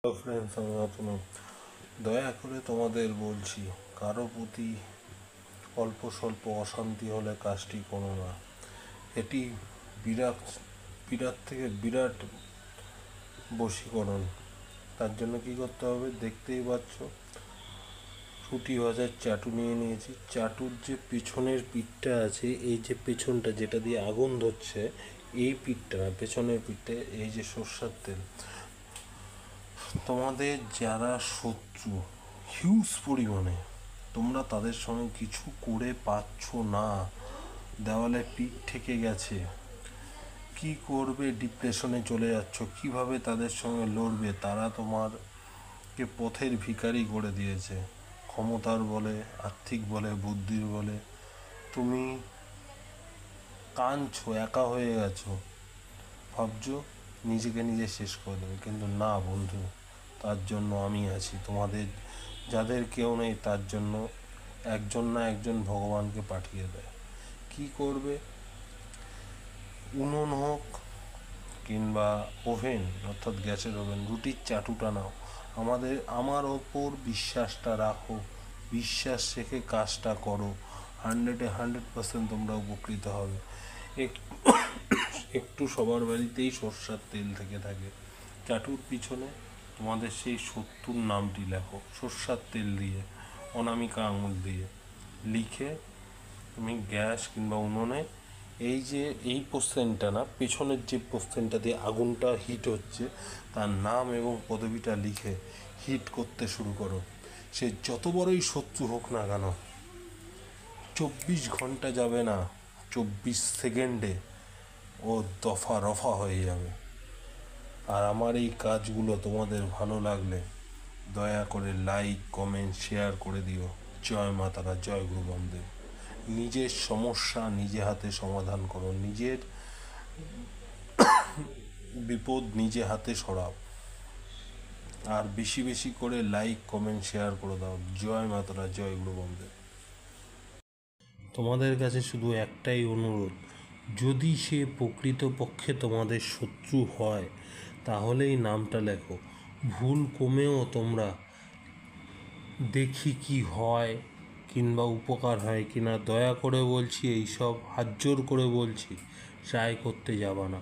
Hello friends, আমি অতনু। দয়া করে তোমাদের বলছি, কারো প্রতি অল্প স্বল্প অশান্তি হলে কাজটি করো না। এটি বিরাট বিরাট থেকে বিরাট বশীকরণ। তার জন্য কি করতে হবে দেখতেই পাচ্ছ, রুটি ভাজার চাটু নিয়ে নিয়েছি। চাটুর যে পেছনের পিঠটা আছে, এই যে পেছনটা যেটা দিয়ে আগুন ধরছে, এই পিঠটা না, পেছনের পিঠটা, এই যে সর্ষের তেল। তোমাদের যারা শত্রু হিউজ পরিমাণে, তোমরা তাদের সঙ্গে কিছু করে পাচ্ছ না, দেওয়ালে পিঠ ঠেকে গেছে, কি করবে, ডিপ্রেশনে চলে যাচ্ছ, কিভাবে তাদের সঙ্গে লড়বে, তারা তোমারকে পথের ভিখারি করে দিয়েছে। ক্ষমতার বলে, আর্থিক বলে, বুদ্ধির বলে তুমি কাঁদছো, একা হয়ে গেছো, ভাবছো নিজেকে নিজে শেষ করে দেবে, কিন্তু না বন্ধু, তার জন্য আমি আছি। তোমাদের যাদের কেউ নেই তার জন্য একজন না একজন ভগবানকে পাঠিয়ে দেয়। কি করবে, উনুন হোক কিংবা ওভেন, অর্থাৎ গ্যাসের ওভেন, রুটির চাটুটা নাও, আমার ওপর বিশ্বাসটা রাখো, বিশ্বাস রেখে কাজটা করো, 100% তোমরা উপকৃত হবে। একটু সবার বাড়িতেই সর্ষার তেল থেকে থাকে। চাটুর পিছনে তোমাদের সেই শত্রুর নামটি লেখো, সর্ষার তেল দিয়ে, অনামিকা আঙুল দিয়ে লিখে তুমি গ্যাস কিংবা উনুনে এই পোস্টেনটা না, পেছনের যে পোস্টেনটা দিয়ে আগুনটা হিট হচ্ছে, তার নাম এবং পদবিটা লিখে হিট করতে শুরু করো। সে যত বড়ই শত্রু হোক না কেন, 24 ঘন্টা যাবে না, 24 সেকেন্ডে ও দফা রফা হয়ে যাবে। আর আমার এই কাজগুলো তোমাদের ভালো লাগলে দয়া করে লাইক, কমেন্ট, শেয়ার করে দিও। জয় মা তারা, জয় গুরু বামদেব। নিজের সমস্যা নিজে হাতে সমাধান করো, নিজের বিপদ নিজে হাতে সরাও। আর বেশি বেশি করে লাইক, কমেন্ট, শেয়ার করে দাও। জয় মা তারা, জয় গুরু বামদেব। তোমাদের কাছে শুধু একটাই অনুরোধ, যদি সে প্রকৃতপক্ষে তোমাদের শত্রু হয় তাহলেই নামটা লেখো। ভুল কমেও তোমরা দেখি কি হয়, কিংবা উপকার হয় কি না, দয়া করে বলছি, এইসব হাত জোর করে বলছি, ট্রাই করতে যাবা না।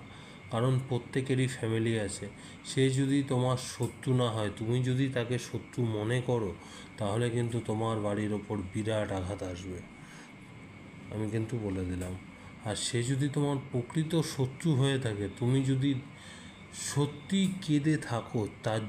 কারণ প্রত্যেকেরই ফ্যামিলি আছে। সে যদি তোমার শত্রু না হয়, তুমি যদি তাকে শত্রু মনে করো, তাহলে কিন্তু তোমার বাড়ির ওপর বিরাট আঘাত আসবে, আমি কিন্তু বলে দিলাম। আর সে যদি তোমার প্রকৃত শত্রু হয়ে থাকে, তুমি যদি সত্যি কেঁদে থাকো তার